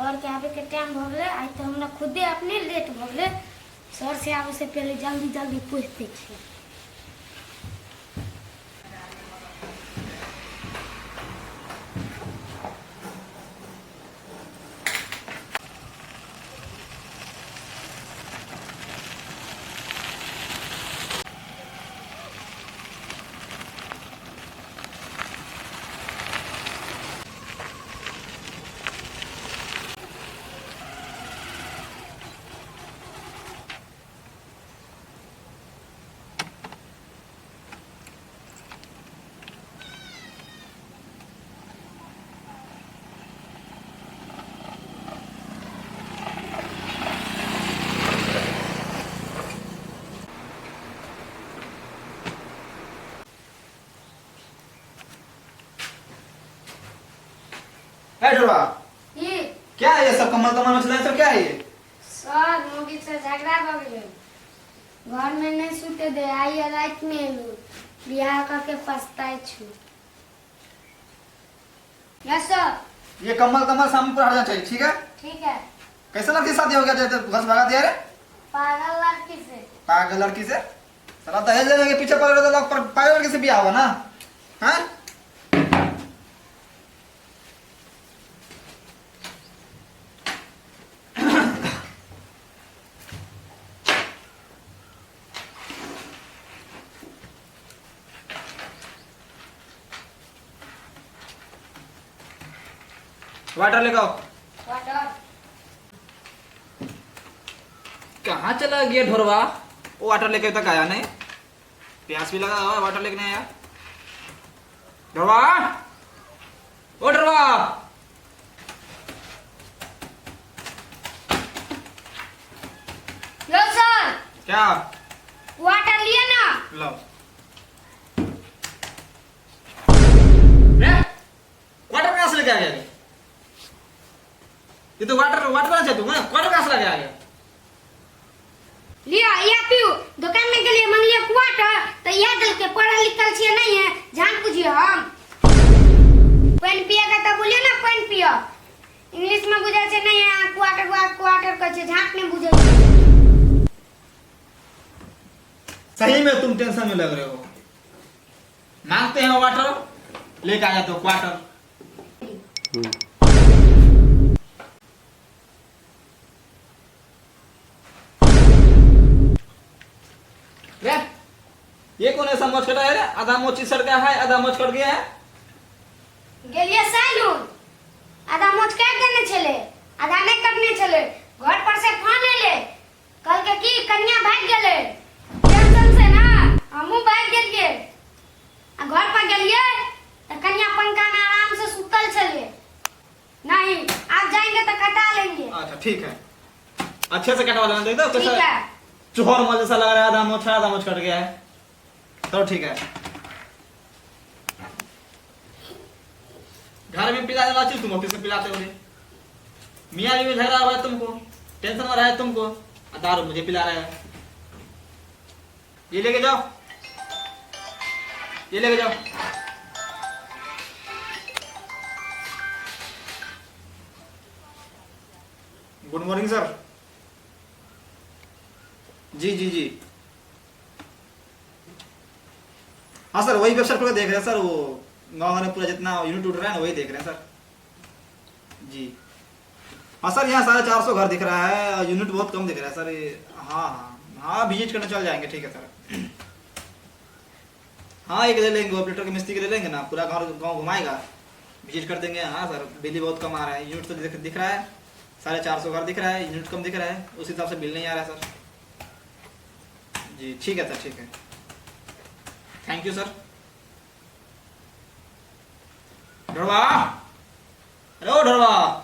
Sir के आवे के टाइम हो गए। आज तो हमरा खुदे अपने लेट हो गए। सर से आवे से पहले जल्दी जल्दी पूछते छी। ढोलवा ये क्या है ये सब कमल कमल मचला सब क्या है ये? सर मोगी से झगड़ा हो गए। घर में नहीं सुते दे। आई रात में एलू बियाह करके पछताए छु। Yes sir. ये कमल कमल सामने पर हट जाना चाहिए, ठीक है? ठीक है। कैसे लड़की से शादी हो गया जैसे घर से भगा दिया रे? पागल लड़की से। पागल लड़की से? साला दहेज लेने के पीछे पड़े तो पागल लड़की से बियाह हुआ ना? हाँ? वाटर लेके आओ। वाटर कहाँ चला गया ढोरवा? वो वाटर लेके तक आया नहीं। प्यास भी लगा हुआ, वाटर लेके नहीं आया। ढोरवा, ओ ढोरवा, लो सर। क्या? वाटर लिया ना। लो। रे, वाटर कहाँ से लेके आ गया? ये तो वाटर वाटर ना चाहतू ना, वाटर कहाँ से लेके आ गया? लिया या पियो। दुकान में गेलिए मंगलिए क्वार्टर तो यह दल के पढ़ल लिखल छिए नहीं है। जान बुझिए हम पानी पिएगा तो बोलिए ना पानी पियो। इंग्लिश में बुझे छे नहीं है। क्वार्टर क्वार्टर कह छे, झांक नहीं बुझे छे। सही में तुम टेंशन में लग रहे हो। मांगते हैं वाटर, लेके आ जाते हो क्वार्टर। ये कौन ऐसा मोच कटा है रे? आधा मोची सड़ गया है, आधा मोच कट गया है। गेलिए सैलून। आधा मोच काट देने छले, आधा नहीं कटने छले। घर पर से फोन एले, कल के की कन्या भाग गेले। टेंशन से ना हमहू भाग गेलिए। आ घर पर गेलिए तो कन्या पंखा में आराम से सुतल छले। नहीं आप जाएंगे तो कटा लेंगे। अच्छा ठीक है, अच्छे से कटवा लेना। देख दो ठीक कैसा है। चोहर मल जैसा लग रहा है। आधा मोच कट गया है तो ठीक है। घर में पिला देना चाहिए, तुम ऑफिस में पिलाते हो। मियाँ भी झगड़ा हुआ है तुमको, टेंशन में रहा है तुमको, दारू मुझे पिला रहा है। ये लेके जाओ, ये लेके जाओ। Good morning sir. जी जी जी, हाँ सर वही वेबसाइट पर देख रहे हैं सर। वो गाँव में पूरा जितना यूनिट उठ रहा है ना वही देख रहे हैं सर। जी हाँ सर, यहाँ 450 घर दिख रहा है, यूनिट बहुत कम दिख रहा है सर। हाँ हाँ हाँ, विजिट करने चल जाएंगे, ठीक है सर। हाँ एक ले लेंगे, ऑपरेटर के मिस्त्री के ले लेंगे ना, पूरा गाँव घुमाएगा, विजिट कर देंगे। हाँ सर, बिल बहुत कम आ रहा है। यूनिट तो दिख रहा है 450 घर दिख रहा है, यूनिट कम दिख रहा है, उस हिसाब से बिल नहीं आ रहा है सर। जी ठीक है सर, ठीक है, thank you sir. Dholwa, hello Dholwa.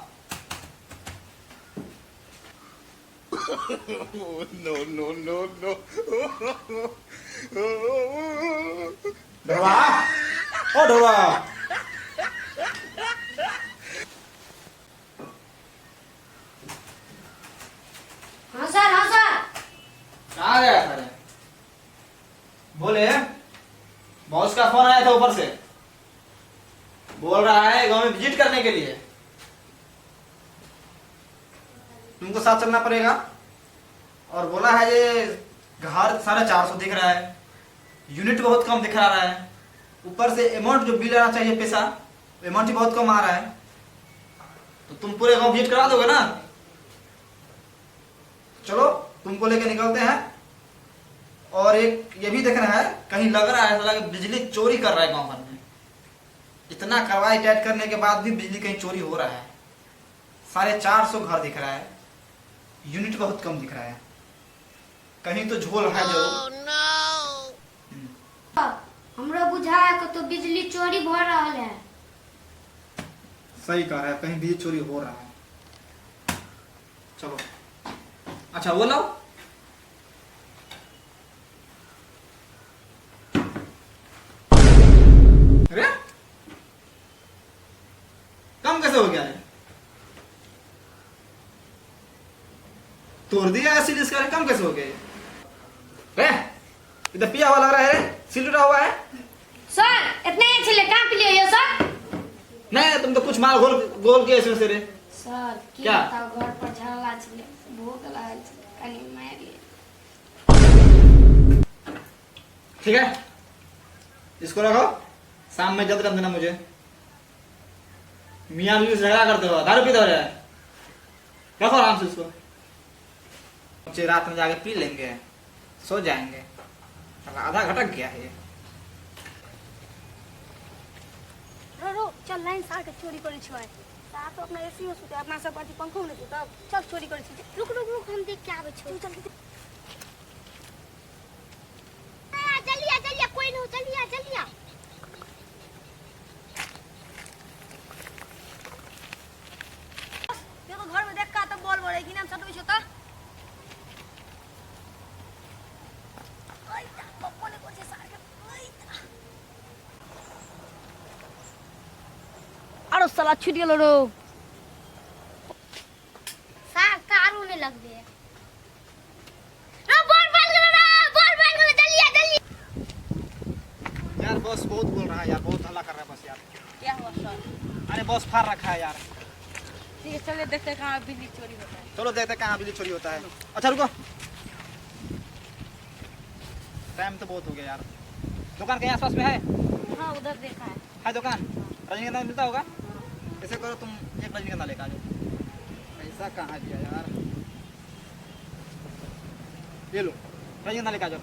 No, no, no, no. Dholwa, ओ ढोलवा। हाँ सर, हाँ सर। कहाँ गया सर? बोले, बॉस का फोन आया था ऊपर से, बोल रहा है गांव में विजिट करने के लिए। तुमको साथ चलना पड़ेगा। और बोला है ये घर 450 दिख रहा है, यूनिट बहुत कम दिखा रहा है, ऊपर से अमाउंट जो बिल आना चाहिए पैसा, अमाउंट ही बहुत कम आ रहा है। तो तुम पूरे गांव विजिट करा दोगे ना? चलो तुमको लेके निकलते हैं। और एक ये भी देखना है, कहीं लग रहा है साला बिजली चोरी कर रहा है गांव भर में। इतना करवाई टाइट करने के बाद भी बिजली कहीं चोरी हो रहा है। 450 घर दिख रहा है, यूनिट बहुत कम दिख रहा है, कहीं तो झोल है जरूर। हमरा बुझाया कि तो बिजली चोरी भ रहा है। सही कह रहा है, कहीं बिजली चोरी हो रहा है। चलो अच्छा वो लाओ। अरे कम कैसे हो गया है? तोड़ दिया है सील इसका, कम कैसे हो गया? रे इधर पिया हुआ लग रहा है रे, सील टूटा हुआ है। सर इतने ही छिले कहां पे लिए ये सर? नहीं तुम तो कुछ माल गोल गोल के इसमें से रे। सर क्या? बताओ, घर पर झगड़ा छिले, भूख लागल छिले, कनी मार लिए। ठीक है इसको रखो, शाम में जल्द कर देना मुझे। मियां बीवी से झगड़ा करते हो, दारू पीते हो रहे हैं, रखो आराम से इसको। बच्चे रात में जाके पी लेंगे, सो जाएंगे। आधा घटक गया है ये। रो चल लाइन सार के चोरी करे छुआ। सा तो अपना एसी में सुते, अपना सब पार्टी पंखो में सुते, चल चोरी करे छी। रुक रुक रुक हम देख के आवे छी। चल जल्दी आ कोई नहीं, जल्दी आ। देखो घर में देख का तो बॉल बोलेगी ना, सब कुछ होता। ओए पप्पो ने कोचे सार के ओए अरे साला छूट गेलो रो। सार कारू ने लग दे रो, बॉल गेलो जल्दी। यार बॉस बहुत बोल रहा है यार, बहुत हल्ला कर रहा है बस यार। क्या हुआ सर? अरे बॉस फाड़ रखा है यार। ठीक है चलिए देखते हैं कहाँ बिजली चोरी होता है। चलो देखते हैं कहाँ बिजली चोरी होता है। अच्छा रुको, टाइम तो बहुत हो गया यार। दुकान कहीं आसपास में है? हाँ उधर देखा है। दुकान रजनीगंधा मिलता होगा। ऐसे करो तुम एक रजनीगंधा लेकर आ जाओ। ऐसा कहाँ दिया यार, ये लो रजनीगंधा लेकर आ जाओ।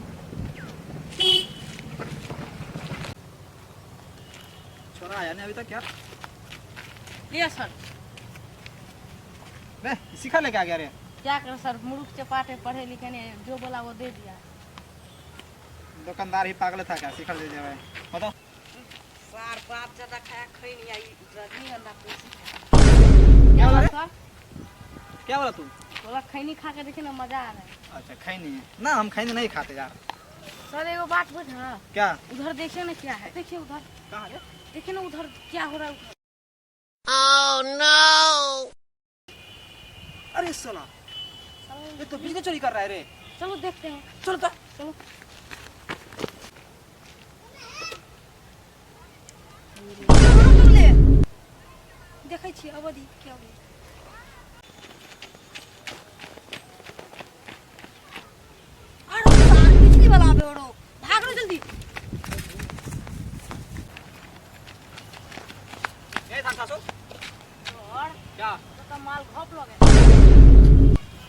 छोरा आया नहीं अभी तक यार। लिया सर। रे सिखा लेके आ गया रे। क्या करें सर, मूर्ख चपाटे पढ़े लिखे ने जो बोला वो दे दिया। दुकानदार ही पागल था क्या, सिखा दे दिया भाई। बताओ सर बात ज्यादा खाया खई नहीं आई, रजनीगंधा पूछी। क्या बोला रे? सर क्या बोला तू? बोला खैनी खा के देखिए ना मजा आ रहा है। अच्छा खैनी है ना, हम खैनी नहीं खाते यार। सर एगो बात बुझा, क्या? उधर देखिए ना क्या है, देखिए उधर, कहाँ रे? देखिए ना उधर क्या हो रहा है। अरे साला ये तो बिजली चोरी कर रहा है रे। चलो देखते हैं। चलो तो चलो देखै छी अवधि क्या हो। अरे सार बिजली वाला बेड़ो, भाग रो जल्दी। ए था सासू और क्या तो माल घप लगे।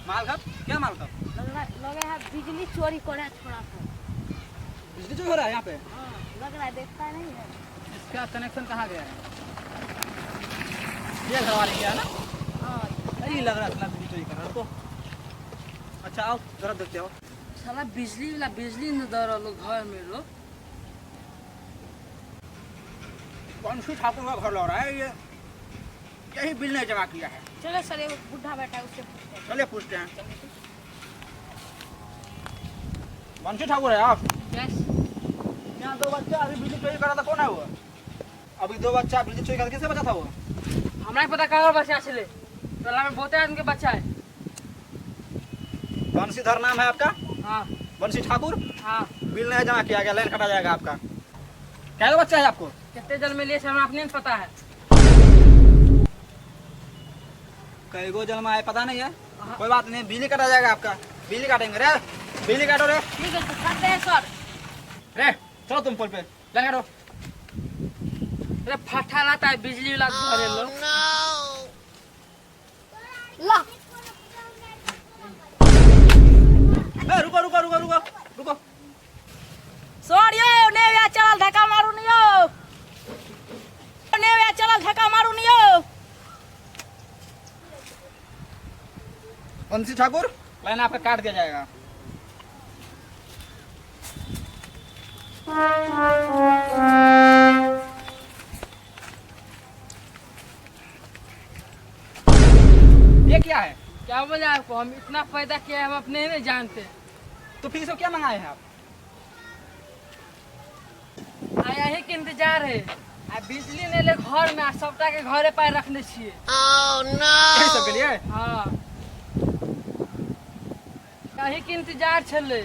माल घप? क्या माल घप? लगे है बिजली चोरी करे थोड़ा सा। बिजली चोरी हो रहा है यहाँ पे? हाँ लग रहा है, देखता नहीं है। इसका कनेक्शन कहाँ गया है? ये घर वाले गया ना? हाँ अरे लग रहा है बिजली चोरी कर रहा है। तो अच्छा आओ जरा देखते आओ। साला बिजली वाला बिजली न दे रहा घर में लो। कौन सी ठाकुर का घर लग रहा है ये? यही बिल ने जमा किया है। चलो सर एक बुढ़ा बैठा है उससे पूछते हैं। चलिए पूछते हैं। बंशी ठाकुर है आप? यस। यहाँ दो बच्चा अभी बिजली चोरी कर रहा था, कौन है वो? अभी दो बच्चा बिजली चोरी कर किससे बचा था वो? हमरा पता कहाँ बच्चा चले, टोला में बहुते आदमी के बच्चा है। बंशीधर नाम है आपका? हाँ बंशी ठाकुर? हाँ। बिल नहीं जमा किया गया, लाइन कटा जाएगा आपका। क्या बच्चा है आपको? कितने जल में लिए हमें अपने पता है। कई गो जल में आए पता नहीं है? कोई बात नहीं, बिजली काटा जाएगा आपका, बिजली काटेंगे रे, बिजली काटो रे। ठीक है तो करते हैं सर। रे चलो तुम पोल पे लाइन काटो। अरे फटा लाता है बिजली वाला घरे लो। ला रुको रुको रुको रुको रुको। सर यो नेविया चल धक्का मारू नियो, नेविया चल धक्का मारू नियो। बंसी ठाकुर, लाइन आपका काट दिया जाएगा। ये क्या है? क्या बोले आपको, हम इतना पैदा किया हम अपने नहीं जानते। तो फिर इसको क्या मंगाए हैं आप? आया ही के इंतजार है। आ बिजली ने ले घर में आ सबटा के घरे पर रखने छिए। यही सब के लिए? हाँ यही के इंतजार छले।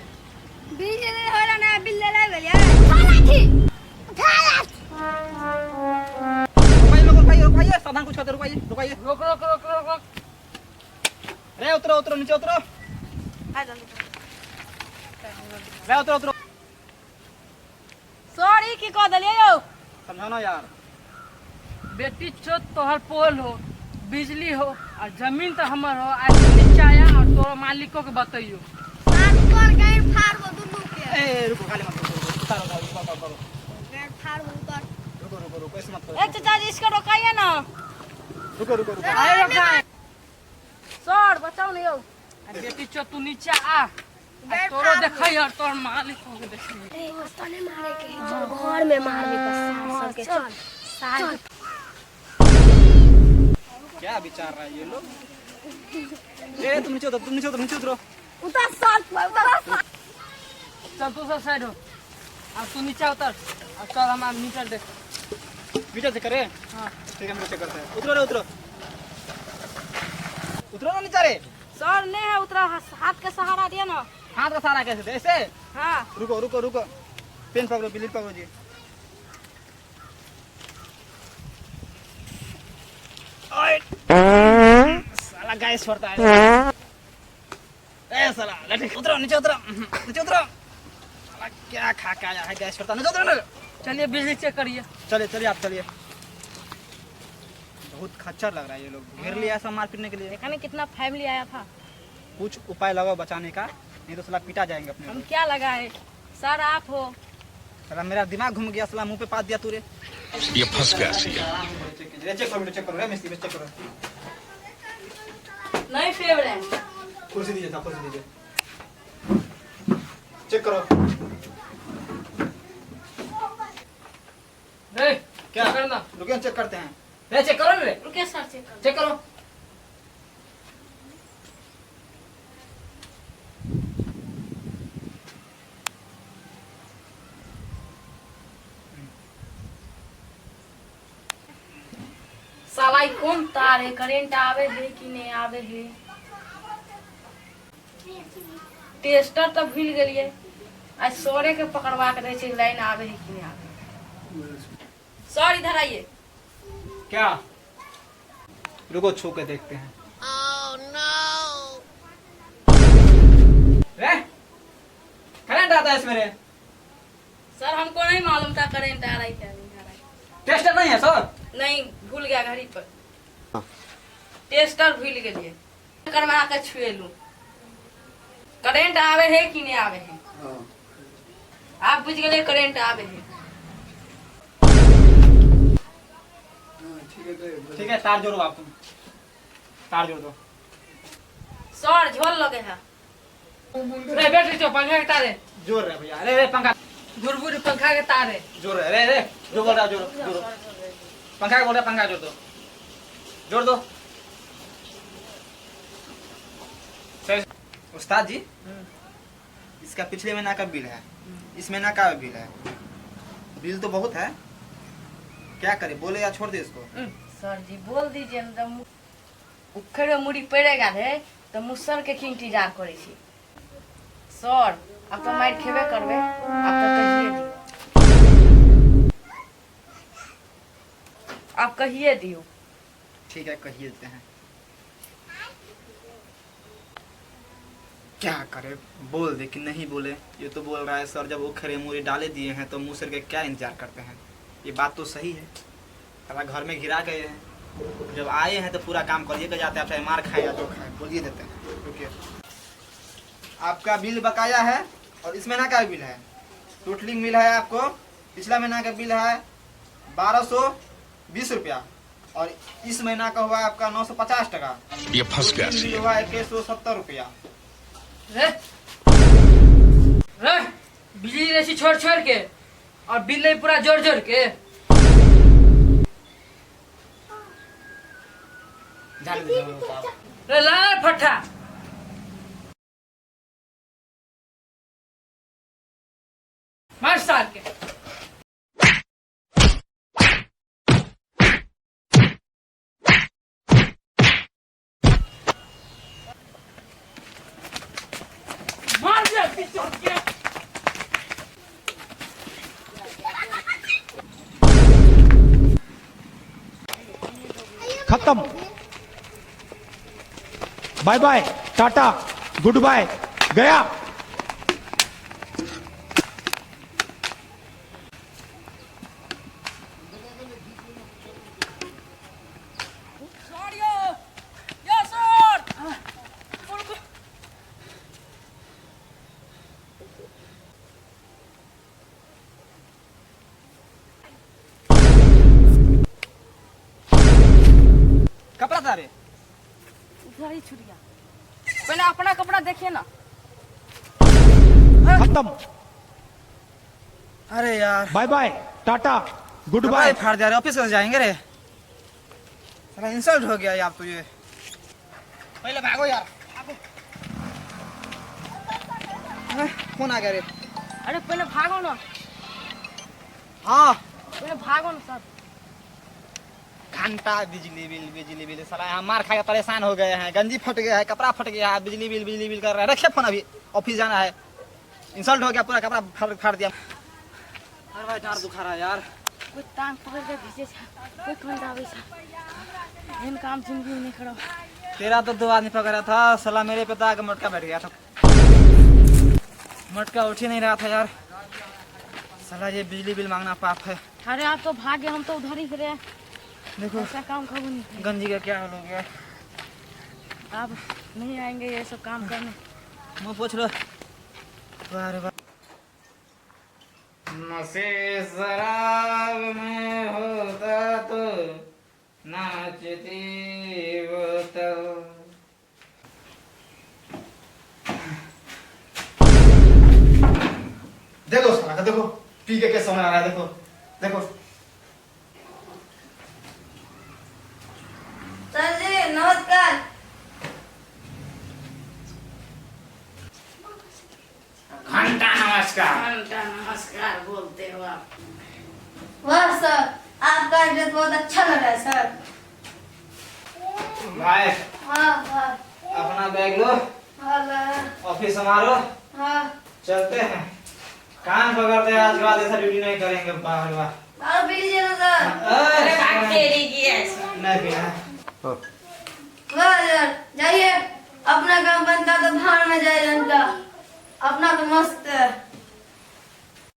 बिजली होला ना बिल ले ले गेलिए थाला थी थाला रुकाइए रुकाइए, सावधान कुछ करते, रुकाइए रुकाइए। रोक रोक रोक रोक रोक। रे उतरो उतरो, नीचे उतरो। रे उतरो उतरो। सॉरी की कह दलिए यो। समझो ना यार। बेटी चो तोहर पोल हो, बिजली हो और जमीन तो हमर हो। आज नीचे आया और तोर मालिकों के बताइयो। सात पर गए फाड़ वो दुनु के ए रुको, खाली मत करो, उतारो उतारो करो। गए फाड़ वो उतर रुको रुको रुको, ऐसे मत ए करो। चाचा जी इसको रोकाइए ना। रुको रुको रुको। आए रोकाए। सर बचाओ नहीं हो। बेटी चो तू नीचे आ। तोरो देखै और तोर मालिकों के देखै। ए मस्तने मारे के घर में मार दे बस सब के चल साल क्या विचार रहा है ये लोग? ए तुम नीचे उतरो, तुम नीचे उतरो, नीचे उतरो। उतर साल उतर चल तू सब साइड हो। अब तू नीचे उतर और चल हम मीटर देख। मीटर चेक करे? हाँ ठीक है, मीटर चेक करते हैं। उतरो रे उतरो, उतरो ना नीचे रे। सर नहीं है उतरा, हाथ के सहारा दिया ना। हाथ का सहारा कैसे दे? ऐसे? हाँ रुको रुको रुको, पेन पकड़ो, बिजली पकड़ो जी। ओए साला गैस छोड़ता है। ए साला लठी, उतरो नीचे उतरो, नीचे उतरो। साला क्या खा के आया है, गैस छोड़ता, नीचे उतरो ना। चलिए बिजली चेक करिए। चलिए चलिए आप चलिए। बहुत खच्चर लग रहा है ये लोग, घेर लिया सब मार पीटने के लिए। देखा नहीं कितना फैमिली आया था। कुछ उपाय लगाओ बचाने का, नहीं तो साला पिटा जाएंगे अपने हम लोग। क्या लगाए सर, आप हो। साला मेरा दिमाग घूम गया, साला मुंह पे पात दिया तू रे। ये फंस गया सी। चेक करो चेक करो, मिस्त्री चेक करो। नहीं फेवरेट। कुर्सी दीजिए साहब, कुर्सी दीजिए। चेक करो। क्या करना? रुकिए चेक करते हैं। रे चेक करो रे, रुके सर चेक कर। चेक करो। साला ई कौन तार है, करंट आवे है कि नहीं आवे है। टेस्टर तो भूल गलिए। आज सोरे के पकड़वा के रहे लाइन आवे है कि नहीं आवे। सर इधर आइए। क्या? रुको छू के देखते हैं। रे करंट आता है इसमें रे। सर हमको नहीं मालूम था करंट आ रहा है क्या नहीं आ रहा है। टेस्टर नहीं है सर? नहीं भूल गया घड़ी पर। टेस्टर भूल गए करवा के छुए लू। करंट आवे है कि नहीं आवे है। आप बुझ गए करंट आवे है। ठीक है, तार जोड़ो आप, तुम तार जोड़ दो। सर झोल लगे है। रे बैटरी तो पंखा के तारे जोड़ रहे भैया। अरे रे पंखा झुरबुर पंखा के तारे जोड़ रहे। रे रे जो बोल रहा जोड़ो जोड़ो। पंखा बोल रहा, पंखा जोड़ दो, जोड़ दो। उस्ताद जी, इसका पिछले महीना का बिल है, इस महीना का बिल है। बिल तो बहुत है, क्या करे, बोले या छोड़ दे इसको? सर जी बोल दीजिए न, जब उखड़े मुड़ी पड़ेगा रे तो मुसर के की इंतजार करे छी। सर अब तो मार खेबे करबे, अब तो कहिए दियो। आप कहिए दियो। ठीक है, कहिए देते हैं। क्या करे, बोल दे कि नहीं बोले। ये तो बोल रहा है सर जब वो खरे मूरे डाले दिए हैं तो मुँह सिर के क्या इंतजार करते हैं। ये बात तो सही है, साला घर में घिरा गए हैं, जब आए हैं तो पूरा काम करिए के जाते हैं। आप चाहे मार खाए या जो खाए बोलिए देते हैं। रुकिए, आपका बिल बकाया है और इस महीना का बिल है। टोटलिंग बिल है आपको, पिछला महीना का बिल है 1220 रुपया और इस महीना का हुआ आपका 950 टका। ये फंस गया। बिल हुआ 2170 रुपया। रे रे बिजली रेसी छोड़ छोड़ के और बिल नहीं पूरा जोड़ जोड़ के रे लाल फट्टा मार सार के मार दिया पीछे के खत्म। Bye bye, tata, good bye, गया। कपड़ा था रे, उधर ही छूट गया। पहले अपना कपड़ा देखिए ना। खत्म। अरे यार बाय बाय, टाटा, गुड कपड़ा बाय। ही फाड़ दिया रे, ऑफिस कैसे जाएंगे रे। साला इंसल्ट हो गया यार। तो ये पहले भागो यार, फोन आ गया रे। अरे पहले भागो ना, हाँ पहले भागो ना सर। घंटा बिजली बिल साला यहाँ मार खा के परेशान हो गए हैं। गंजी फट गया है, कपड़ा फट गया है, बिजली बिल कर रहा है। रखे फोन, अभी ऑफिस जाना है। इंसल्ट हो गया, पूरा कपड़ा फाड़ दिया। अरे भाई डांड दुखा रहा है यार। कोई टांग पकड़ के पीछे से कोई खंड आवे सा इन काम जिंदगी में नहीं करो। तेरा तो 2 आदमी पकड़ा था, साला मेरे पे तो आके मटका बैठ गया था। मटका उठ ही नहीं रहा था यार। साला ये बिजली बिल मांगना पाप है। अरे आप तो भागे, हम तो उधर ही खड़े हैं। देखो ऐसा काम कभी नहीं किया। गंजी का क्या हाल हो गया। आप नहीं आएंगे ये सब काम करने। मुँह पूछ लो। बार बार नशे शराब में होता तो नाचती वो तो। देखो साला, देखो पी के कैसे आ रहा है। देखो देखो सर जी नमस्कार। घंटा नमस्कार। घंटा नमस्कार बोलते हो आप। वाह सर, आपका ड्रेस बहुत अच्छा लगा है सर। भाई हाँ हाँ अपना बैग लो, हाँ ऑफिस हमारो, हाँ। चलते हैं। कान पकड़ते हैं, आज के बाद ऐसा ड्यूटी नहीं करेंगे। बाहर बाहर और पी लीजिए ना सर। नहीं पीना है। वाह यार, जाइए, अपना काम बनता तो भाड़ में जाए जनता। अपना तो मस्त है।